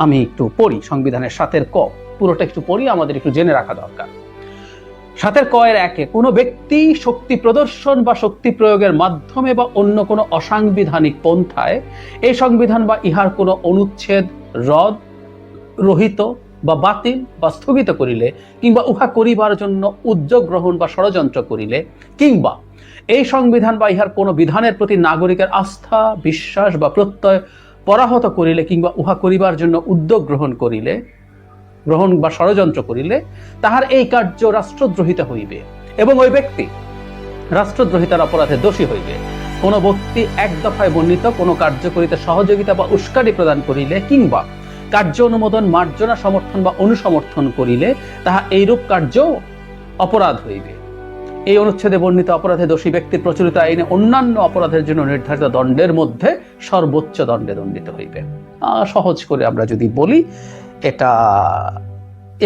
আমি একটু পড়ি সংবিধানের ৭ ক, পুরোটা একটু পড়ি, আমাদের একটু জেনে রাখা দরকার। ৭ ক এর ১ কোনো ব্যক্তি শক্তি প্রদর্শন বা শক্তি প্রয়োগের মাধ্যমে বা অন্য কোনো অসাংবিধানিক পন্থায় এই সংবিধান বা ইহার কোনো অনুচ্ছেদ রদ, রহিত বা বাতিল বা স্থগিত করিলে, কিংবা উহা করিবার জন্য উদ্যোগ গ্রহণ বা ষড়যন্ত্র করিলে, কিংবা এই সংবিধান বা ইহার কোনো বিধানের প্রতি নাগরিকের আস্থা, বিশ্বাস বা প্রত্যয় পরাহত করিলে, কিংবা উহা করিবার জন্য উদ্যোগ গ্রহণ বা ষড়যন্ত্র করিলে, তাহার এই কার্য রাষ্ট্রদ্রোহিতা হইবে এবং ওই ব্যক্তি রাষ্ট্রদ্রোহিতার অপরাধে দোষী হইবে। কোন ব্যক্তি এক দফায় বর্ণিত কোন কার্য করিতে সহযোগিতা বা উস্কানি প্রদান করিলে, কিংবা কার্য অনুমোদন, মার্জনা, সমর্থন বা অনুসমর্থন করিলে, তাহা এইরূপ কার্য অপরাধ হইবে। এই অনুচ্ছেদে বর্ণিত অপরাধে দোষী ব্যক্তির প্রচলিত আইনে অন্যান্য অপরাধের জন্য নির্ধারিত দণ্ডের মধ্যে সর্বোচ্চ দণ্ডে দণ্ডিত হইবে। সহজ করে আমরা যদি বলি, এটা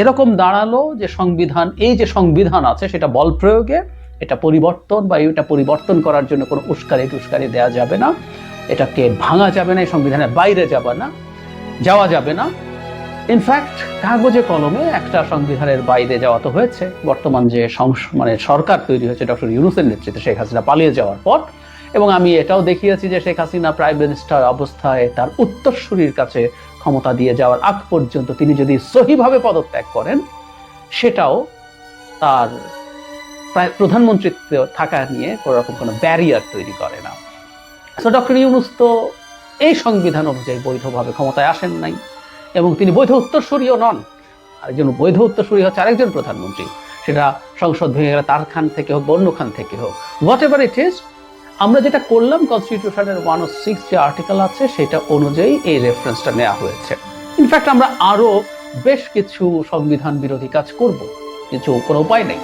এরকম দাঁড়ালো যে সংবিধান, এই যে সংবিধান আছে সেটা বল প্রয়োগে এটা পরিবর্তন বা এটা পরিবর্তন করার জন্য কোনো উস্কানি দেওয়া যাবে না, এটাকে ভাঙা যাবে না, এই সংবিধানের বাইরে যাওয়া যাবে না। ইনফ্যাক্ট কাগজে কলমে একটা সংবিধানের বাইরে যাওয়া তো হয়েছে। বর্তমান যে সরকার তৈরি হয়েছে ডক্টর ইউনূসের নেতৃত্বে, শেখ হাসিনা পালিয়ে যাওয়ার পর, এবং আমি এটাও দেখিয়েছি যে শেখ হাসিনা প্রাইম মিনিস্টার অবস্থায় তার উত্তরসূরির কাছে ক্ষমতা দিয়ে যাওয়ার আগ পর্যন্ত তিনি যদি সহিভাবে পদত্যাগ করেন, সেটাও তার প্রধানমন্ত্রীত্ব থাকা নিয়ে কোনো রকম কোনো ব্যারিয়ার তৈরি করে না। সো ডক্টর ইউনূস তো এই সংবিধান অনুযায়ী বৈধভাবে ক্ষমতায় আসেন নাই, এবং তিনি বৈধ উত্তরসূরিও নন। আরেকজন বৈধ উত্তরসূরি হচ্ছে আরেকজন প্রধানমন্ত্রী, সেটা সংসদ ভেঙে গেলে তার খান থেকে হোক, অন্য খান থেকে হোক, হোয়াট এভার ইট ইজ। আমরা যেটা করলাম, কনস্টিটিউশনের 106 যে আর্টিকেল আছে সেটা অনুযায়ী এই রেফারেন্সটা নেওয়া হয়েছে। ইনফ্যাক্ট আমরা আরো বেশ কিছু সংবিধান বিরোধী কাজ করব, কোনো উপায় নেই।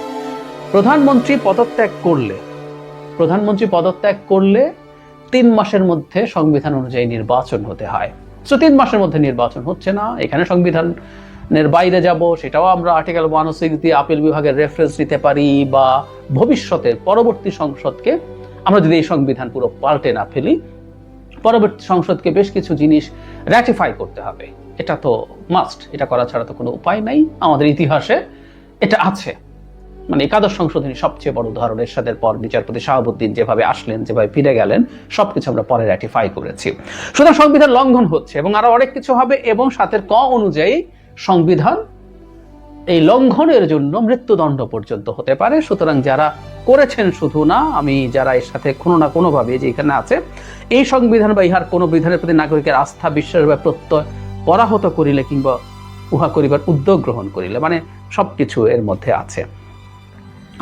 প্রধানমন্ত্রী পদত্যাগ করলে 3 মাসের মধ্যে সংবিধান অনুযায়ী নির্বাচন হতে হয়। 3 মাসের মধ্যে নির্বাচন হচ্ছে না, এখানে সংবিধানের বাইরে যাব, সেটাও আমরা আর্টিকেল 106 দিয়ে আপিল বিভাগের রেফারেন্স নিতে পারি, বা ভবিষ্যতে পরবর্তী সংসদকে আমরা যদি এই সংবিধান পুরো পাল্টে না ফেলি, পরবর্তী সংসদকে বেশ কিছু জিনিস র্যাটিফাই করতে হবে। এটা তো মাস্ট, এটা করা ছাড়া তো কোনো উপায় নাই। আমাদের ইতিহাসে এটা আছে, একাদশ সংশোধনী সবচেয়ে বড় উদাহরণ। এরশাদের পর বিচারপতি শাহাবুদ্দিন যেভাবে আসলেন, যেভাবে ফিরে গেলেন, সবকিছু আমরা পরে র্যাটিফাই করেছি। সুতরাং সংবিধান লঙ্ঘন হচ্ছে এবং আরো অনেক কিছু হবে, এবং ৭ ক অনুযায়ী সংবিধান এই লঙ্ঘনের জন্য মৃত্যুদণ্ড পর্যন্ত হতে পারে। সুতরাং যারা করেছেন, শুধু না, আমি যারা এর সাথে কোনো না কোনো ভাবে, যে এখানে আছে, এই সংবিধান বা ইহার কোনো বিধানের প্রতি নাগরিকের আস্থা, বিশ্বাস বা প্রত্যয় পরাহত করিলে, কিংবা উহা করিবার উদ্যোগ গ্রহণ করিলে, সবকিছু এর মধ্যে আছে।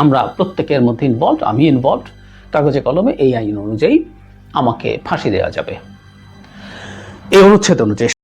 আমরা প্রত্যেকের মধ্যে ইনভলভ, আমি ইনভলভ। কাগজে কলমে এই আইন অনুযায়ী আমাকে ফাঁসি দেওয়া যাবে, এই অনুচ্ছেদ অনুযায়ী।